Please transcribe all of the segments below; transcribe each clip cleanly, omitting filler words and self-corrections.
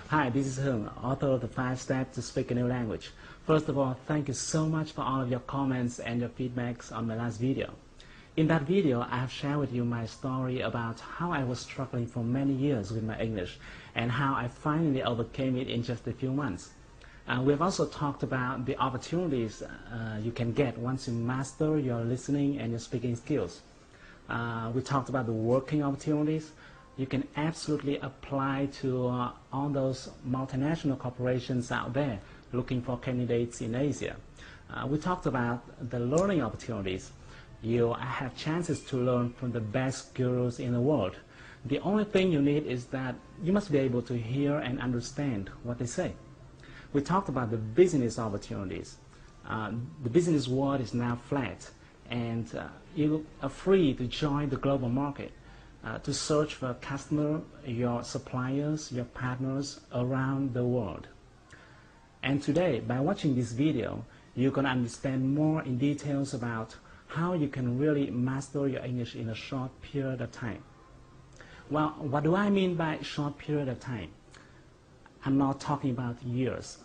Hi, this is Hung, author of the 5 Steps to Speak a New Language. First of all, thank you so much for all of your comments and your feedbacks on my last video. In that video, I have shared with you my story about how I was struggling for many years with my English and how I finally overcame it in just a few months. We have also talked about the opportunities you can get once you master your listening and your speaking skills. We talked about the working opportunities you can absolutely apply to all those multinational corporations out there looking for candidates in Asia. We talked about the learning opportunities. You have chances to learn from the best gurus in the world. The only thing you need is that you must be able to hear and understand what they say. We talked about the business opportunities. The business world is now flat, and you are free to join the global market, to search for customers, your suppliers, your partners around the world. And today, by watching this video, you can understand more in details about how you can really master your English in a short period of time. Well, what do I mean by short period of time? I'm not talking about years.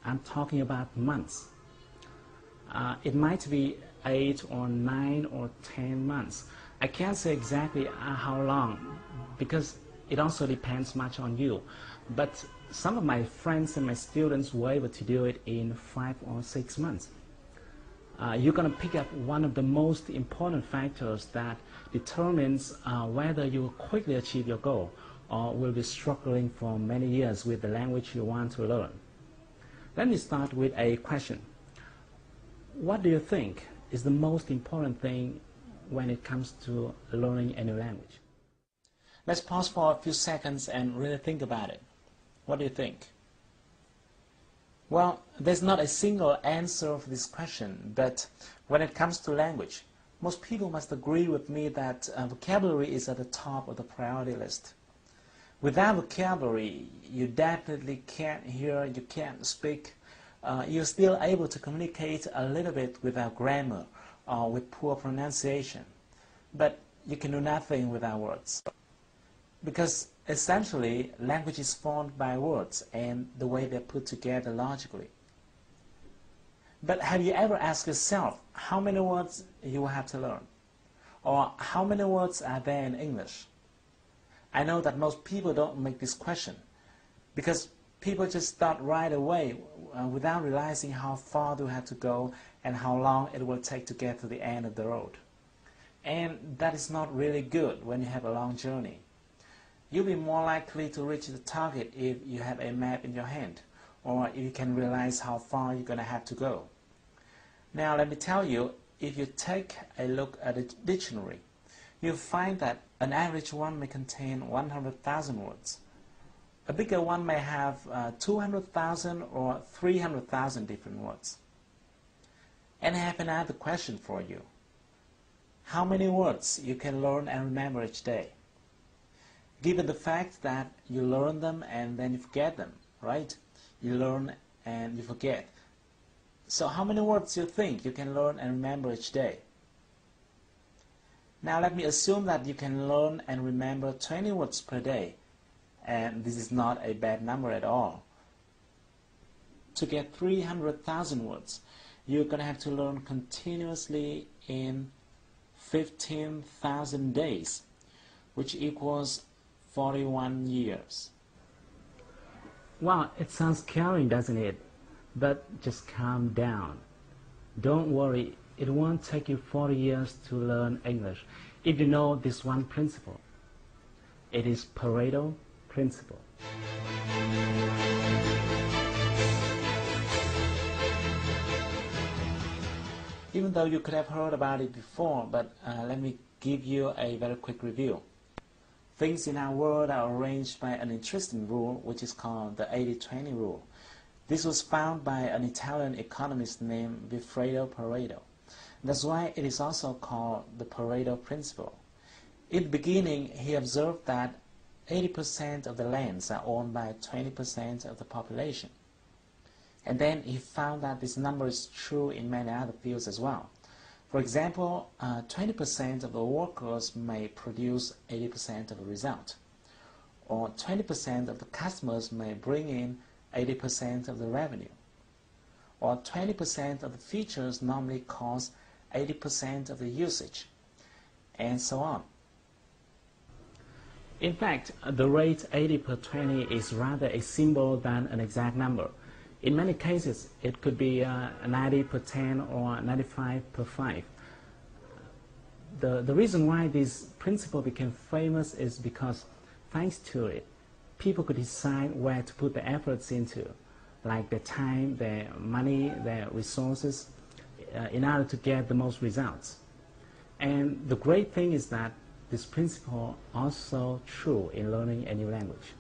I'm talking about months. It might be 8 or 9 or 10 months. I can't say exactly how long because it also depends much on you. But some of my friends and my students were able to do it in 5 or 6 months. You're going to pick up one of the most important factors that determines whether you will quickly achieve your goal or will be struggling for many years with the language you want to learn. Let me start with a question. What do you think is the most important thing when it comes to learning a new language? Let's pause for a few seconds and really think about it. What do you think? Well, there's not a single answer for this question, but when it comes to language, most people must agree with me that vocabulary is at the top of the priority list. Without vocabulary, you definitely can't hear, you can't speak. You're still able to communicate a little bit without grammar or with poor pronunciation, but you can do nothing without words. Because essentially, language is formed by words and the way they're put together logically. But have you ever asked yourself how many words you will have to learn? Or how many words are there in English? I know that most people don't make this question because people just start right away without realizing how far they have to go and how long it will take to get to the end of the road. And that is not really good when you have a long journey. You'll be more likely to reach the target if you have a map in your hand or if you can realize how far you're going to have to go. Now let me tell you, if you take a look at a dictionary, you'll find that an average one may contain 100,000 words. A bigger one may have 200,000 or 300,000 different words. And I have another question for you. How many words you can learn and remember each day? Given the fact that you learn them and then you forget them, right? You learn and you forget. So how many words do you think you can learn and remember each day? Now let me assume that you can learn and remember 20 words per day. And this is not a bad number at all. To get 300,000 words, you're going to have to learn continuously in 15,000 days, which equals 41 years. Well, it sounds scary, doesn't it? But just calm down. Don't worry, it won't take you 40 years to learn English if you know this one principle. It is Pareto principle. Even though you could have heard about it before, but let me give you a very quick review. Things in our world are arranged by an interesting rule, which is called the 80-20 rule. This was found by an Italian economist named Vilfredo Pareto. That's why it is also called the Pareto principle. In the beginning, he observed that 80% of the lands are owned by 20% of the population. And then he found that this number is true in many other fields as well. For example, 20% of the workers may produce 80% of the result. or 20% of the customers may bring in 80% of the revenue, or 20% of the features normally cause 80% of the usage, and so on. In fact, the rate 80 per 20 is rather a symbol than an exact number. In many cases, it could be 90 per 10 or 95 per 5. The reason why this principle became famous is because, thanks to it, people could decide where to put their efforts into, like their time, their money, their resources, in order to get the most results. And the great thing is that this principle is also true in learning a new language.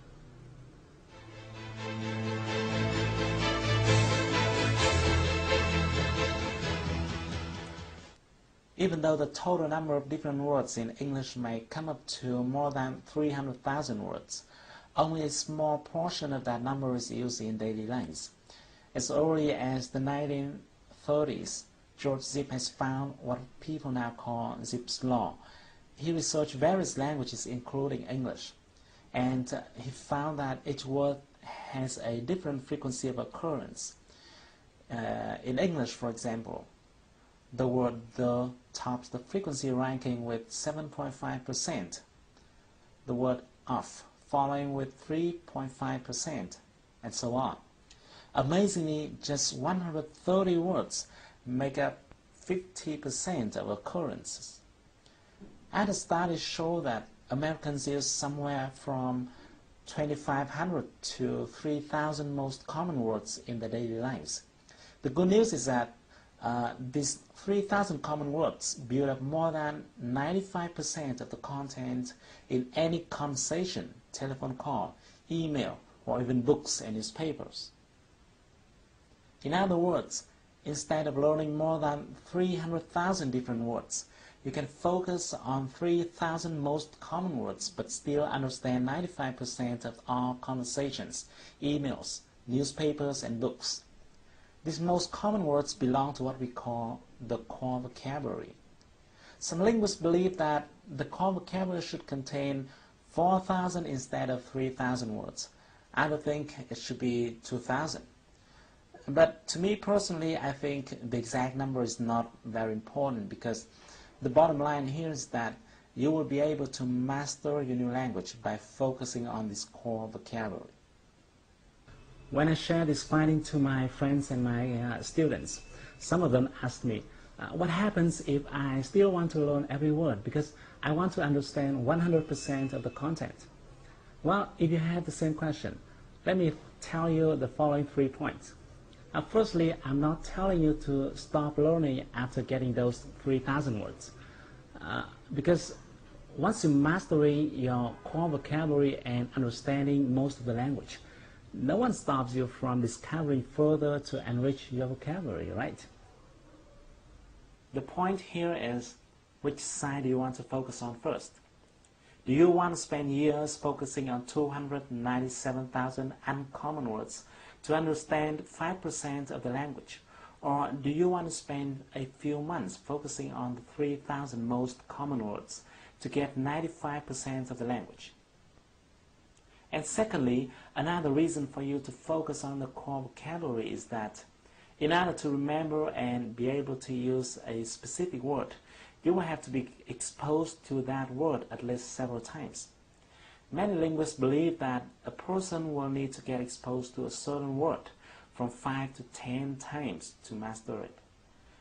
Even though the total number of different words in English may come up to more than 300,000 words, only a small portion of that number is used in daily lives. As early as the 1930s, George Zip has found what people now call Zipf's law. He researched various languages, including English, and he found that each word has a different frequency of occurrence. In English, for example, the word "the" tops the frequency ranking with 7.5%, the word "of" following with 3.5%, and so on. Amazingly, just 130 words make up 50% of occurrences. Other studies show that Americans use somewhere from 2,500 to 3,000 most common words in their daily lives. The good news is that these 3,000 common words build up more than 95% of the content in any conversation, telephone call, email, or even books and newspapers. In other words, instead of learning more than 300,000 different words, you can focus on 3,000 most common words but still understand 95% of all conversations, emails, newspapers, and books. These most common words belong to what we call the core vocabulary. Some linguists believe that the core vocabulary should contain 4,000 instead of 3,000 words. Others think it should be 2,000. But to me personally, I think the exact number is not very important, because the bottom line here is that you will be able to master your new language by focusing on this core vocabulary. When I share this finding to my friends and my students, some of them ask me, what happens if I still want to learn every word because I want to understand 100% of the content? Well, if you have the same question, let me tell you the following 3 points. Firstly, I'm not telling you to stop learning after getting those 3,000 words, because once you're mastering your core vocabulary and understanding most of the language, no one stops you from discovering further to enrich your vocabulary, right? The point here is, which side do you want to focus on first? Do you want to spend years focusing on 297,000 uncommon words to understand 5% of the language? Or do you want to spend a few months focusing on the 3,000 most common words to get 95% of the language? And secondly, another reason for you to focus on the core vocabulary is that in order to remember and be able to use a specific word, you will have to be exposed to that word at least several times. Many linguists believe that a person will need to get exposed to a certain word from 5 to 10 times to master it.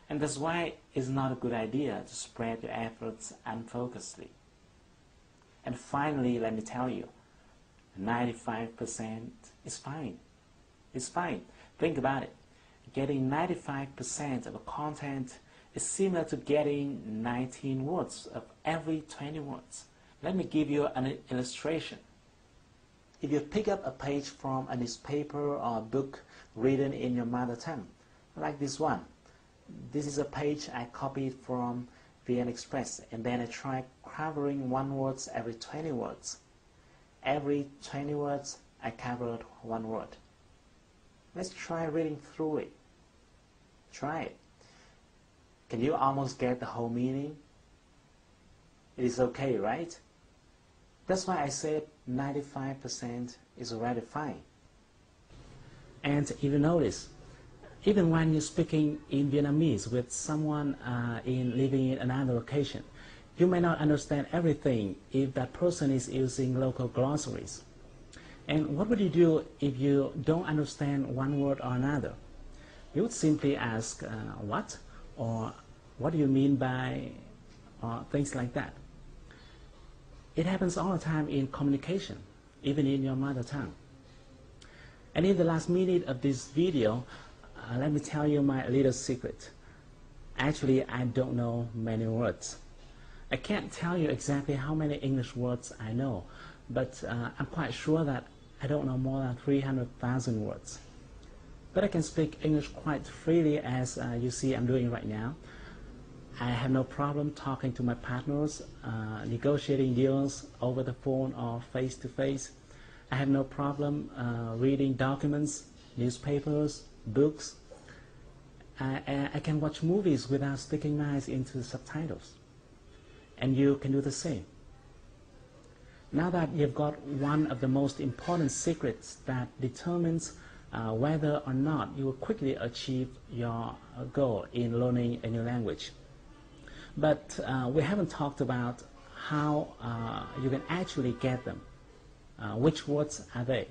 And that's why it's not a good idea to spread your efforts unfocusedly. And finally, let me tell you, 95% is fine. It's fine. Think about it. Getting 95% of the content is similar to getting 19 words of every 20 words. Let me give you an illustration. If you pick up a page from a newspaper or a book written in your mother tongue, like this one. This is a page I copied from VN Express, and then I tried covering one word every 20 words. Every 20 words, I covered one word. Let's try reading through it. Try it. Can you almost get the whole meaning? It is okay, right? That's why I said 95% is already fine. And if you notice, even when you're speaking in Vietnamese with someone living in another location, you may not understand everything if that person is using local glossaries. And what would you do if you don't understand one word or another? You would simply ask, what? Or what do you mean by, or things like that. It happens all the time in communication, even in your mother tongue. And in the last minute of this video, let me tell you my little secret. Actually, I don't know many words. I can't tell you exactly how many English words I know, but I'm quite sure that I don't know more than 300,000 words. But I can speak English quite freely, as you see I'm doing right now. I have no problem talking to my partners, negotiating deals over the phone or face-to-face. I have no problem reading documents, newspapers, books. I can watch movies without sticking my eyes into the subtitles. And you can do the same. Now that you've got one of the most important secrets that determines whether or not you will quickly achieve your goal in learning a new language. But we haven't talked about how you can actually get them. Which words are they?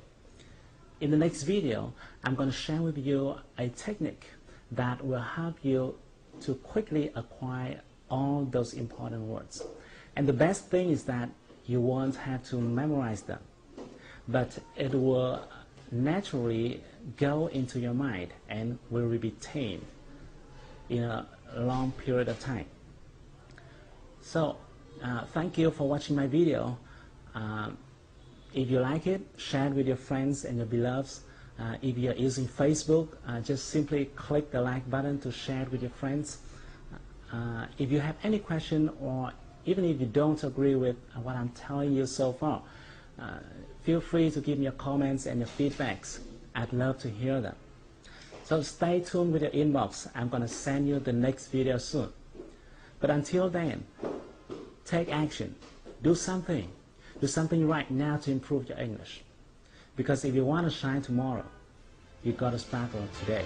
In the next video, I'm going to share with you a technique that will help you to quickly acquire all those important words. And the best thing is that you won't have to memorize them, but it will naturally go into your mind and will be retained in a long period of time. So, thank you for watching my video. If you like it, share it with your friends and your beloveds. If you're using Facebook, just simply click the like button to share it with your friends. If you have any question, or even if you don't agree with what I'm telling you so far, feel free to give me your comments and your feedbacks. I'd love to hear them. So stay tuned with your inbox. I'm going to send you the next video soon. But until then, take action. Do something. Do something right now to improve your English. Because if you want to shine tomorrow, you got to sparkle today.